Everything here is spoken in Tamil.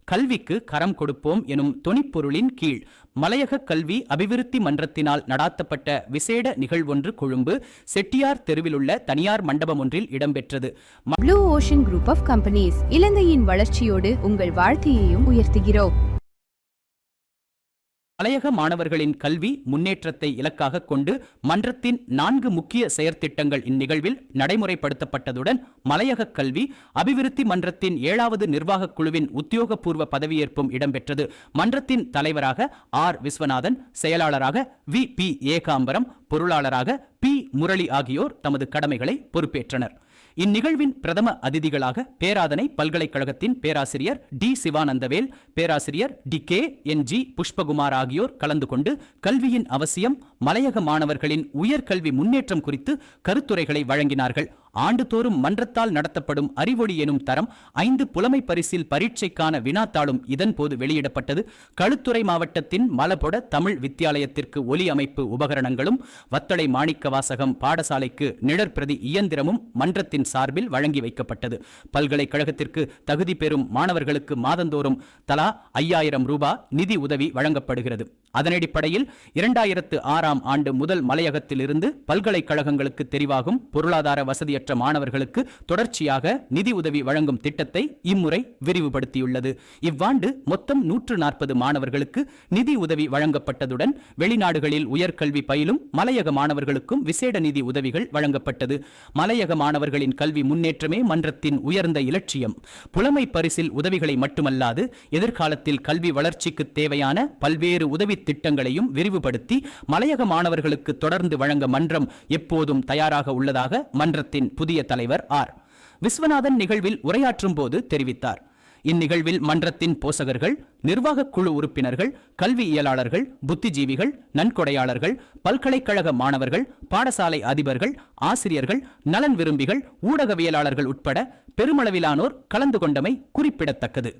கல்விக்கு கரம் கொடுப்போம் எனும் தொனிப்பொருளின் கீழ் மலையக கல்வி அபிவிருத்தி மன்றத்தினால் நடாத்தப்பட்ட விசேட நிகழ்வொன்று கொழும்பு செட்டியார் தெருவிலுள்ள தனியார் மண்டபம் ஒன்றில் இடம்பெற்றது. Blue ocean group of companies இலங்கையின் வளர்ச்சியோடு உங்கள் வாழ்க்கையையும் உயர்த்துகிறோம். மலையக மாணவர்களின் கல்வி முன்னேற்றத்தை இலக்காக கொண்டு மன்றத்தின் 4 முக்கிய செயற்திட்டங்கள் இந்நிகழ்வில் நடைமுறைப்படுத்தப்பட்டதுடன் மலையக கல்வி அபிவிருத்தி மன்றத்தின் 7வது நிர்வாகக் குழுவின் உத்தியோகபூர்வ பதவியேற்பும் இடம்பெற்றது. மன்றத்தின் தலைவராக ஆர். விஸ்வநாதன், செயலாளராக வி. பி. ஏகாம்பரம், பொருளாளராக பி. முரளி ஆகியோர் தமது கடமைகளை பொறுப்பேற்றனர். இந்நிகழ்வின் பிரதம அதிதிகளாக பேராதனை பல்கலைக்கழகத்தின் பேராசிரியர் டி. சிவானந்தவேல், பேராசிரியர் டி. கே. என். ஜி. புஷ்பகுமார் ஆகியோர் கலந்து கொண்டு கல்வியின் அவசியம், மலையக மாணவர்களின் உயர்கல்வி முன்னேற்றம் குறித்து கருத்துரைகளை வழங்கினார்கள். ஆண்டுதோறும் மன்றத்தால் நடத்தப்படும் அறிவொளி எனும் தரம் 5 புலமை பரிசில் பரீட்சைக்கான வினாத்தாளும் இதன் போது வெளியிடப்பட்டது. களுத்துறை மாவட்டத்தின் மலபொட தமிழ் வித்தியாலயத்திற்கு ஒலி அமைப்பு உபகரணங்களும் வத்தளை மாணிக்க வாசகம் பாடசாலைக்கு நிழற்பிரதி இயந்திரமும் மன்றத்தின் சார்பில் வழங்கி வைக்கப்பட்டது. பல்கலைக்கழகத்திற்கு தகுதி பெறும் மாணவர்களுக்கு மாதந்தோறும் தலா 5000 ரூபாய் நிதி உதவி வழங்கப்படுகிறது. அதனடிப்படையில் 2006ஆம் ஆண்டு முதல் மலையகத்தில் இருந்து பல்கலைக்கழகங்களுக்கு தெரிவாகும் பொருளாதார வசதியற்ற மாணவர்களுக்கு தொடர்ச்சியாக நிதி உதவி வழங்கும் திட்டத்தை இம்முறை விரிவுபடுத்தியுள்ளது. இவ்வாண்டு மொத்தம் 140 மாணவர்களுக்கு நிதி உதவி வழங்கப்பட்டதுடன் வெளிநாடுகளில் உயர்கல்வி பயிலும் மலையக மாணவர்களுக்கும் விசேட நிதி உதவிகள் வழங்கப்பட்டது. மலையக மாணவர்களின் கல்வி முன்னேற்றமே மன்றத்தின் உயர்ந்த இலட்சியம். புலமை பரிசில் உதவிகளை மட்டுமல்லாது எதிர்காலத்தில் கல்வி வளர்ச்சிக்கு தேவையான பல்வேறு உதவி திட்டங்களையும் விரிவுபடுத்தி மலையக மாணவர்களுக்கு தொடர்ந்து வழங்க மன்றம் எப்போதும் தயாராக உள்ளதாக மன்றத்தின் புதிய தலைவர் ஆர். விஸ்வநாதன் நிகழ்வில் உரையாற்றும் போது தெரிவித்தார். இந்நிகழ்வில் மன்றத்தின் போசகர்கள், நிர்வாகக் குழு உறுப்பினர்கள், கல்வியியலாளர்கள், புத்திஜீவிகள், நன்கொடையாளர்கள், பல்கலைக்கழக மாணவர்கள், பாடசாலை அதிபர்கள், ஆசிரியர்கள், நலன் விரும்பிகள், ஊடகவியலாளர்கள் உட்பட பெருமளவிலானோர் கலந்து கொண்டமை குறிப்பிடத்தக்கது.